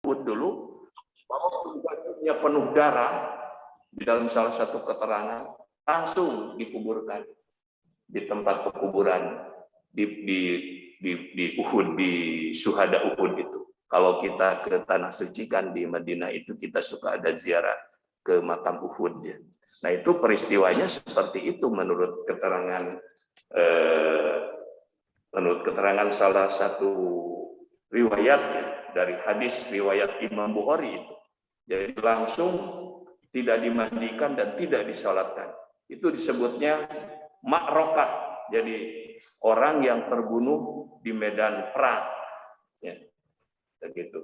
Uhud dulu, waktu bajunya penuh darah, di dalam salah satu keterangan, langsung dikuburkan di tempat pekuburan di Uhud, di Syuhada Uhud itu. Kalau kita ke Tanah Suci kan di Madinah itu kita suka ada ziarah ke makam Uhud ya. Nah itu peristiwanya seperti itu menurut keterangan salah satu riwayat ya, dari hadis riwayat Imam Bukhari itu. Jadi langsung tidak dimandikan dan tidak disalatkan. Itu disebutnya ma'rokah. Jadi orang yang terbunuh di medan perang. Ya, begitu.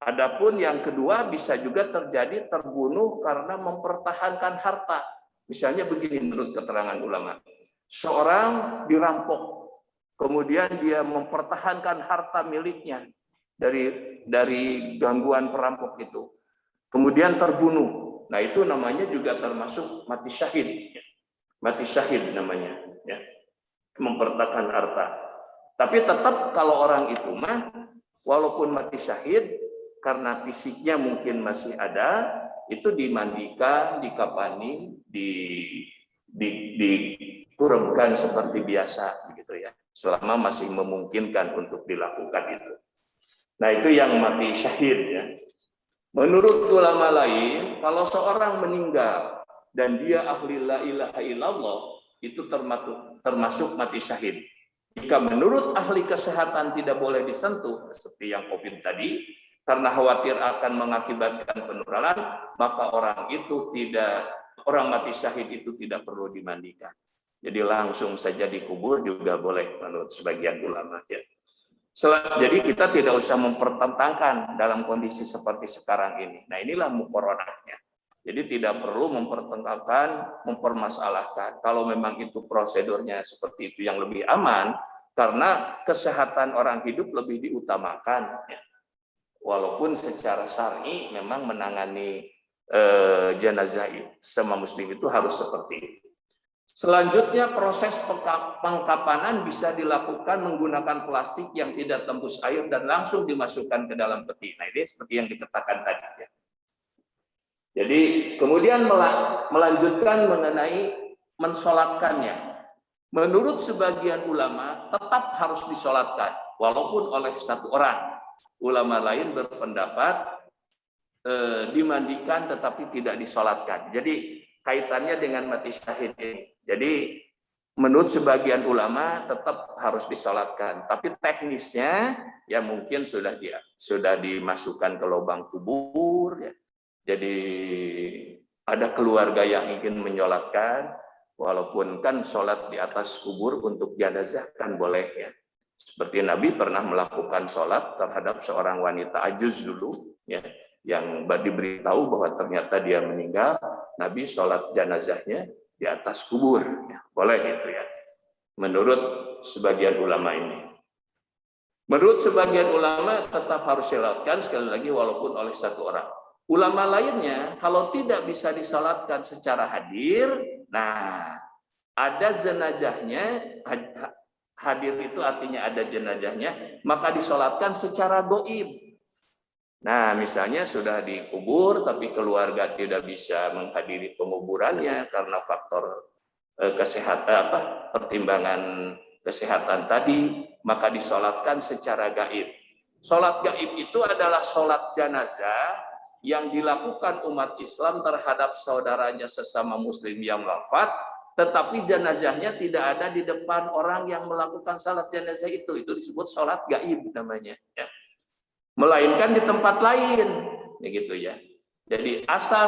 Adapun yang kedua bisa juga terjadi terbunuh karena mempertahankan harta. Misalnya begini menurut keterangan ulama. Seorang dirampok, kemudian dia mempertahankan harta miliknya dari gangguan perampok itu. Kemudian terbunuh. Nah, itu namanya juga termasuk mati syahid. Mati syahid namanya, ya. Mempertahankan harta. Tapi tetap kalau orang itu mah walaupun mati syahid karena fisiknya mungkin masih ada, itu dimandikan, dikapani, dikurungkan seperti biasa begitu ya. Selama masih memungkinkan untuk dilakukan itu. Nah, itu yang mati syahid ya. Menurut ulama lain, kalau seorang meninggal dan dia ahli la ilaha illallah, itu termasuk mati syahid. Jika menurut ahli kesehatan tidak boleh disentuh, seperti yang COVID tadi, karena khawatir akan mengakibatkan penularan, maka orang mati syahid itu tidak perlu dimandikan. Jadi langsung saja dikubur juga boleh menurut sebagian ulama ya. Jadi kita tidak usah mempertentangkan dalam kondisi seperti sekarang ini. Nah inilah muqaranahnya. Jadi tidak perlu mempertentangkan, mempermasalahkan. Kalau memang itu prosedurnya seperti itu yang lebih aman, karena kesehatan orang hidup lebih diutamakan. Ya. Walaupun secara syar'i memang menangani jenazah sama muslim itu harus seperti itu. Selanjutnya proses pengkapanan bisa dilakukan menggunakan plastik yang tidak tembus air dan langsung dimasukkan ke dalam peti. Nah ini seperti yang dikatakan tadi. Ya. Jadi kemudian melanjutkan mengenai mensolatkannya. Menurut sebagian ulama tetap harus disolatkan walaupun oleh satu orang. Ulama lain berpendapat dimandikan tetapi tidak disolatkan. Jadi kaitannya dengan mati syahid ini. Jadi menurut sebagian ulama tetap harus disolatkan, tapi teknisnya ya mungkin sudah dimasukkan ke lubang kubur. Ya. Jadi ada keluarga yang ingin menyolatkan, walaupun kan sholat di atas kubur untuk jenazah kan boleh ya. Seperti Nabi pernah melakukan sholat terhadap seorang wanita ajuz dulu, ya, yang diberitahu bahwa ternyata dia meninggal. Nabi sholat jenazahnya di atas kubur, ya, boleh itu ya. Menurut sebagian ulama ini. Menurut sebagian ulama tetap harus disolatkan sekali lagi walaupun oleh satu orang. Ulama lainnya kalau tidak bisa disolatkan secara hadir, nah ada jenazahnya, hadir itu artinya ada jenazahnya, maka disolatkan secara gaib. Nah, misalnya sudah dikubur tapi keluarga tidak bisa menghadiri penguburannya karena faktor kesehatan pertimbangan kesehatan tadi, maka disolatkan secara gaib. Solat gaib itu adalah solat jenazah yang dilakukan umat Islam terhadap saudaranya sesama muslim yang wafat, tetapi jenazahnya tidak ada di depan orang yang melakukan salat jenazah itu disebut solat gaib namanya. Ya. Melainkan di tempat lain, ya gitu ya. Jadi asal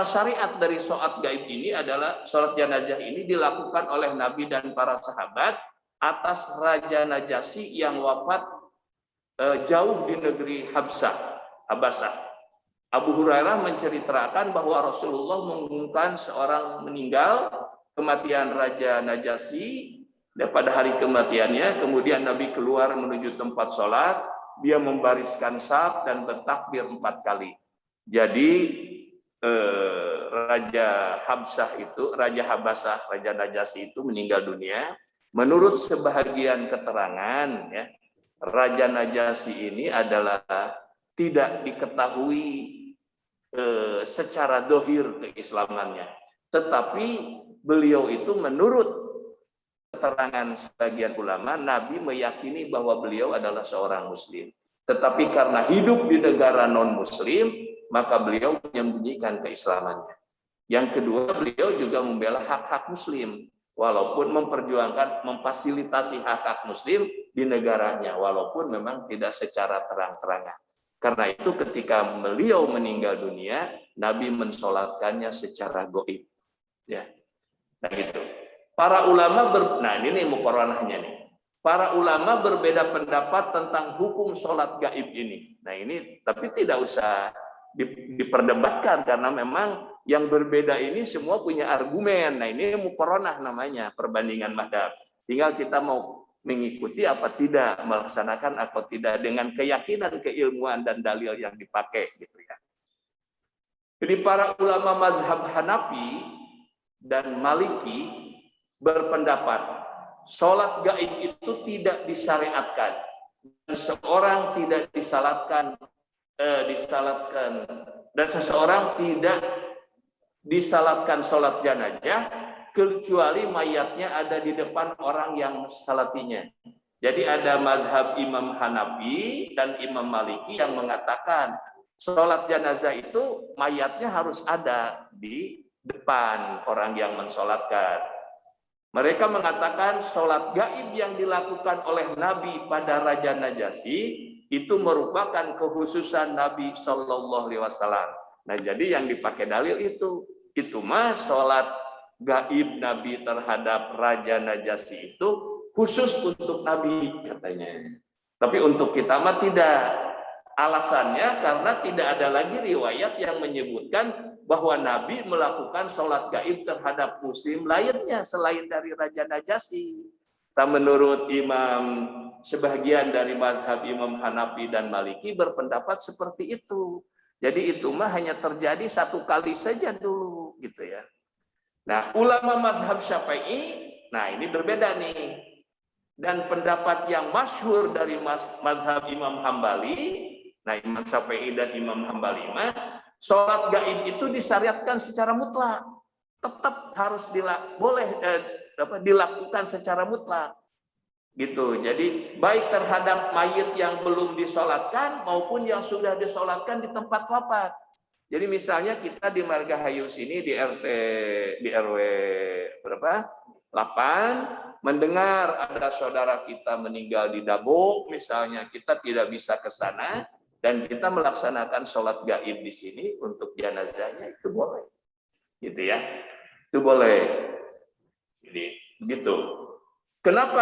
syariat dari sholat gaib ini adalah sholat jenazah ini dilakukan oleh Nabi dan para sahabat atas Raja Najasyi yang wafat jauh di negeri Habasah. Abu Hurairah menceritakan bahwa Rasulullah mengumumkan seorang meninggal kematian Raja Najasyi dan pada hari kematiannya kemudian Nabi keluar menuju tempat sholat. Dia membariskan saf dan bertakbir 4 kali. Jadi Raja Habasah, Raja Najasyi itu meninggal dunia. Menurut sebahagian keterangan, ya, Raja Najasyi ini adalah tidak diketahui secara dohir keislamannya, tetapi beliau itu menurut keterangan sebagian ulama, Nabi meyakini bahwa beliau adalah seorang muslim, tetapi karena hidup di negara non muslim maka beliau menyembunyikan keislamannya. Yang kedua, beliau juga membela hak-hak muslim walaupun memperjuangkan memfasilitasi hak-hak muslim di negaranya walaupun memang tidak secara terang-terangan. Karena itu ketika beliau meninggal dunia, Nabi mensolatkannya secara gaib. Ya. Nah gitu. Para ulama nah ini muqaranahnya nih. Para ulama berbeda pendapat tentang hukum sholat gaib ini. Nah ini tapi tidak usah diperdebatkan karena memang yang berbeda ini semua punya argumen. Nah ini muqaranah namanya, perbandingan madhab. Tinggal kita mau mengikuti apa tidak, melaksanakan atau tidak dengan keyakinan, keilmuan dan dalil yang dipakai gitu ya. Jadi para ulama mazhab Hanafi dan Maliki berpendapat sholat gaib itu tidak disyariatkan dan seseorang tidak disalatkan dan seseorang tidak disalatkan sholat jenazah kecuali mayatnya ada di depan orang yang salatinya. Jadi ada madhab Imam Hanafi dan Imam Maliki yang mengatakan sholat jenazah itu mayatnya harus ada di depan orang yang mensolatkan. Mereka mengatakan sholat gaib yang dilakukan oleh Nabi pada Raja Najasyi itu merupakan kekhususan Nabi Shallallahu Alaihi Wasallam. Nah jadi yang dipakai dalil itu mah sholat gaib Nabi terhadap Raja Najasyi itu khusus untuk Nabi katanya. Tapi untuk kita mah tidak. Alasannya karena tidak ada lagi riwayat yang menyebutkan bahwa Nabi melakukan sholat gaib terhadap muslim lainnya selain dari Raja Najasyi. Menurut sebagian dari madhab Imam Hanafi dan Maliki berpendapat seperti itu. Jadi itu mah hanya terjadi satu kali saja dulu gitu ya. Nah, ulama mazhab Syafi'i, nah ini berbeda nih. Dan pendapat yang masyhur dari mazhab Imam Hambali, nah Imam Syafi'i dan Imam Hambali mah, sholat gaib itu disyariatkan secara mutlak. Tetap harus dilakukan secara mutlak. Gitu. Jadi baik terhadap mayit yang belum disolatkan maupun yang sudah disolatkan di tempat wafat. Jadi misalnya kita di Margahayu sini di RW berapa? 8 mendengar ada saudara kita meninggal di Dago misalnya, kita tidak bisa ke sana dan kita melaksanakan sholat gaib di sini untuk jenazahnya, itu boleh. Gitu ya. Itu boleh. Jadi begitu. Kenapa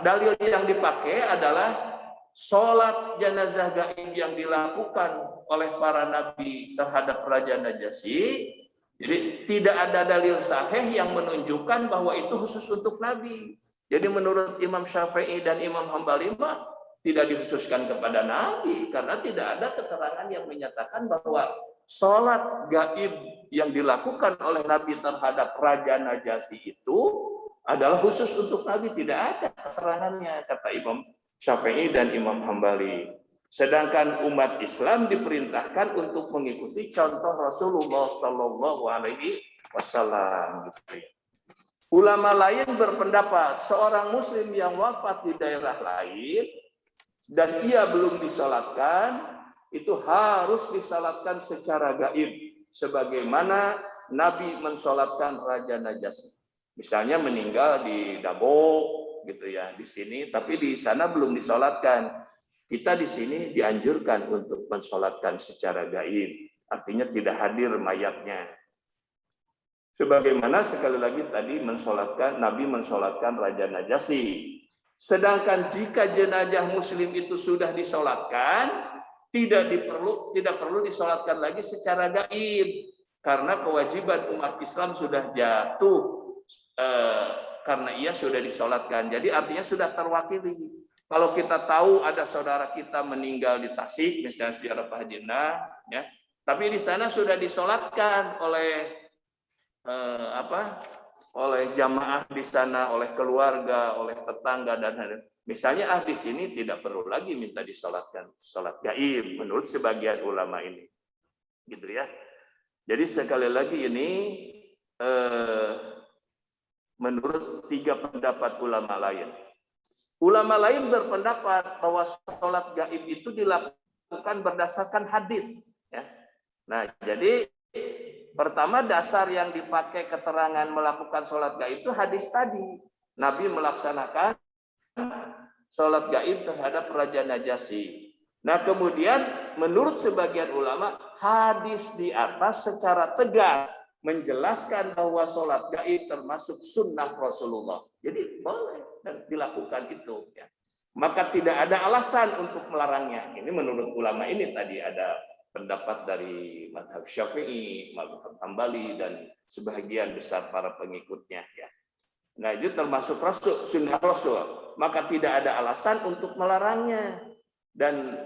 dalil yang dipakai adalah sholat jenazah gaib yang dilakukan oleh para nabi terhadap Raja Najasyi, jadi tidak ada dalil sahih yang menunjukkan bahwa itu khusus untuk nabi. Jadi menurut Imam Syafi'i dan Imam Hambali tidak dikhususkan kepada nabi karena tidak ada keterangan yang menyatakan bahwa sholat gaib yang dilakukan oleh nabi terhadap Raja Najasyi itu adalah khusus untuk nabi. Tidak ada keterangannya kata Imam Syafi'i dan Imam Hambali. Sedangkan umat Islam diperintahkan untuk mengikuti contoh Rasulullah Shallallahu Alaihi Wasallam. Ulama lain berpendapat seorang Muslim yang wafat di daerah lain dan ia belum disalatkan itu harus disalatkan secara gaib, sebagaimana Nabi mensalatkan Raja Najasyi. Misalnya meninggal di Dago, gitu ya, di sini, tapi di sana belum disalatkan. Kita di sini dianjurkan untuk mensolatkan secara gaib, artinya tidak hadir mayatnya. Sebagaimana sekali lagi tadi Nabi mensolatkan Raja Najasyi. Sedangkan jika jenazah Muslim itu sudah disolatkan, tidak perlu disolatkan lagi secara gaib, karena kewajiban umat Islam sudah jatuh karena ia sudah disolatkan. Jadi artinya sudah terwakili. Kalau kita tahu ada saudara kita meninggal di Tasik, misalnya saudara Pak Hajinah, ya, tapi di sana sudah disolatkan oleh oleh jamaah di sana, oleh keluarga, oleh tetangga dan lain-lain. Misalnya di sini tidak perlu lagi minta disolatkan sholat gaib menurut sebagian ulama ini, gitu ya. Jadi sekali lagi ini menurut 3 pendapat ulama lain. Ulama lain berpendapat bahwa sholat gaib itu dilakukan berdasarkan hadis. Ya. Nah, jadi pertama dasar yang dipakai keterangan melakukan sholat gaib itu hadis tadi. Nabi melaksanakan sholat gaib terhadap Raja Najasyi. Nah, kemudian menurut sebagian ulama, hadis di atas secara tegas menjelaskan bahwa sholat gaib termasuk sunnah Rasulullah. Jadi boleh dan dilakukan itu. Ya. Maka tidak ada alasan untuk melarangnya. Ini menurut ulama ini tadi ada pendapat dari mazhab Syafi'i, mazhab Hambali, dan sebagian besar para pengikutnya. Ya. Nah, itu termasuk Rasul, sunnah Rasul. Maka tidak ada alasan untuk melarangnya. Dan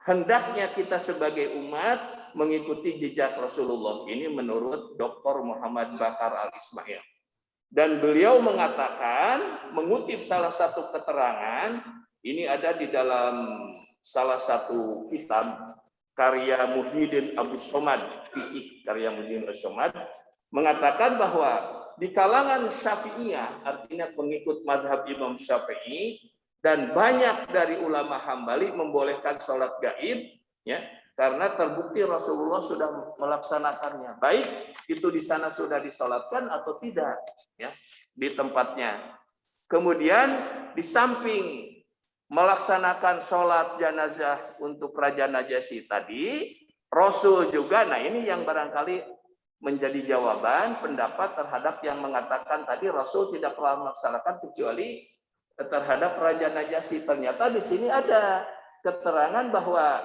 hendaknya kita sebagai umat mengikuti jejak Rasulullah. Ini menurut Dr. Muhammad Bakar Al-Ismail. Dan beliau mengatakan, mengutip salah satu keterangan, ini ada di dalam salah satu kitab karya Muhyiddin Abu Somad, fikih karya Muhyiddin Abu Somad, mengatakan bahwa di kalangan Syafi'iyah, artinya pengikut madhab Imam Syafi'i, dan banyak dari ulama Hambali membolehkan sholat gaib, ya, karena terbukti Rasulullah sudah melaksanakannya. Baik itu di sana sudah disolatkan atau tidak, ya, di tempatnya. Kemudian di samping melaksanakan sholat jenazah untuk Raja Najasyi tadi, Rasul juga, nah ini yang barangkali menjadi jawaban pendapat terhadap yang mengatakan tadi Rasul tidak pernah melaksanakan kecuali terhadap Raja Najasyi. Ternyata di sini ada keterangan bahwa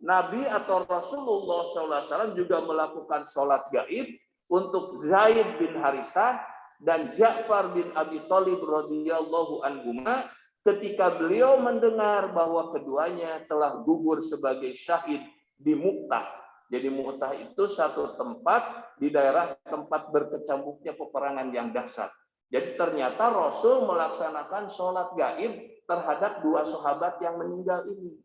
Nabi atau Rasulullah SAW juga melakukan sholat gaib untuk Zaid bin Harisah dan Ja'far bin Abi Thalib radhiyallahu anhuma ketika beliau mendengar bahwa keduanya telah gugur sebagai syahid di Mu'tah. Jadi Mu'tah itu satu tempat di daerah tempat berkecamuknya peperangan yang dahsyat. Jadi ternyata Rasul melaksanakan sholat gaib terhadap 2 sahabat yang meninggal ini.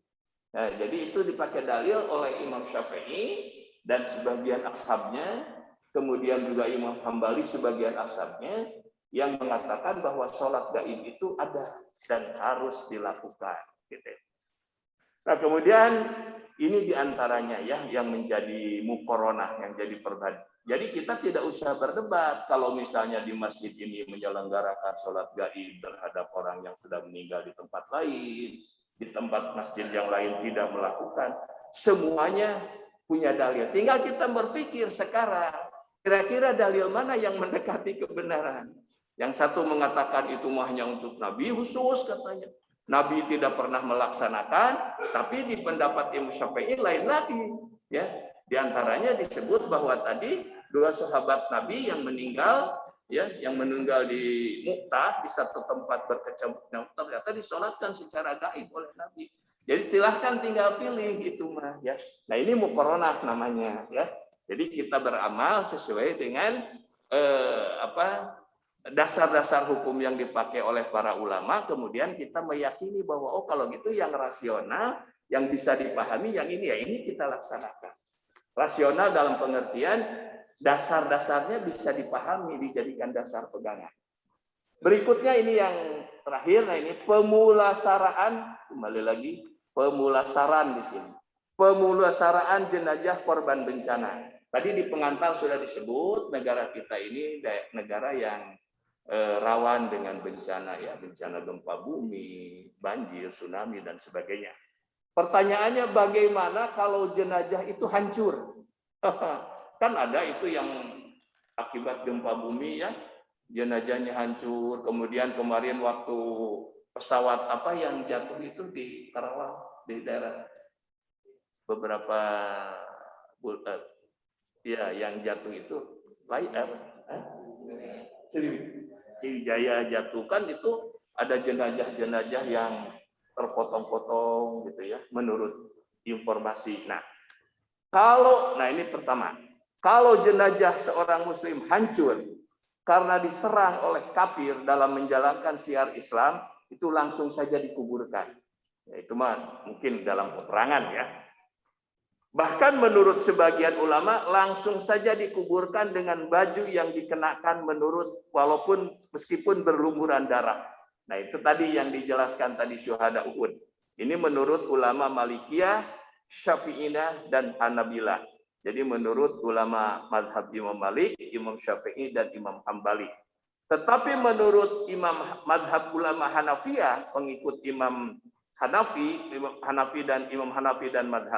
Nah, jadi itu dipakai dalil oleh Imam Syafi'i dan sebagian ashabnya, kemudian juga Imam Hambali sebagian ashabnya, yang mengatakan bahwa sholat gaib itu ada dan harus dilakukan. Gitu. Nah, kemudian ini diantaranya ya yang menjadi muqaronah, yang jadi perbandingan. Jadi kita tidak usah berdebat kalau misalnya di masjid ini menyelenggarakan sholat gaib terhadap orang yang sudah meninggal di tempat lain, di tempat masjid yang lain tidak melakukan. Semuanya punya dalil. Tinggal kita berpikir sekarang, kira-kira dalil mana yang mendekati kebenaran. Yang satu mengatakan itu hanya untuk Nabi khusus katanya. Nabi tidak pernah melaksanakan, tapi di pendapat Imam Syafi'i lain lagi. Ya, di antaranya disebut bahwa tadi 2 sahabat Nabi yang meninggal, ya, yang meninggal di Mu'tah di satu tempat berkecamuk, ternyata disolatkan secara gaib oleh Nabi. Jadi silahkan tinggal pilih itu mah, ya. Nah ini muqaronah namanya, ya. Jadi kita beramal sesuai dengan dasar-dasar hukum yang dipakai oleh para ulama, kemudian kita meyakini bahwa oh kalau gitu yang rasional, yang bisa dipahami, yang ini ya ini kita laksanakan. Rasional dalam pengertian dasar-dasarnya bisa dipahami, dijadikan dasar pegangan. Berikutnya ini yang terakhir, nah ini pemulasaraan, kembali lagi pemulasaran di sini. Pemulasaraan jenazah korban bencana. Tadi di pengantar sudah disebut negara kita ini negara yang rawan dengan bencana ya, bencana gempa bumi, banjir, tsunami dan sebagainya. Pertanyaannya bagaimana kalau jenazah itu hancur? Kan ada itu yang akibat gempa bumi ya, jenazahnya hancur. Kemudian kemarin waktu pesawat apa yang jatuh itu di Karawang, di daerah beberapa ya yang jatuh itu Lion Air, Sriwijaya jatuhkan itu ada jenazah-jenazah yang terpotong-potong gitu ya menurut informasi. Nah ini pertama, kalau jenazah seorang muslim hancur karena diserang oleh kafir dalam menjalankan syiar Islam, itu langsung saja dikuburkan. Ya, itu mah mungkin dalam peperangan ya. Bahkan menurut sebagian ulama langsung saja dikuburkan dengan baju yang dikenakan menurut walaupun meskipun berlumuran darah. Nah itu tadi yang dijelaskan tadi syuhada Uhud. Ini menurut ulama Malikiyah, Syafi'iyah dan Hanabilah. Jadi menurut ulama mazhab Imam Malik, Imam Syafi'i dan Imam Hambali. Tetapi menurut Imam mazhab ulama Hanafiyah, pengikut Imam Hanafi dan Imam Hanafi dan mazhab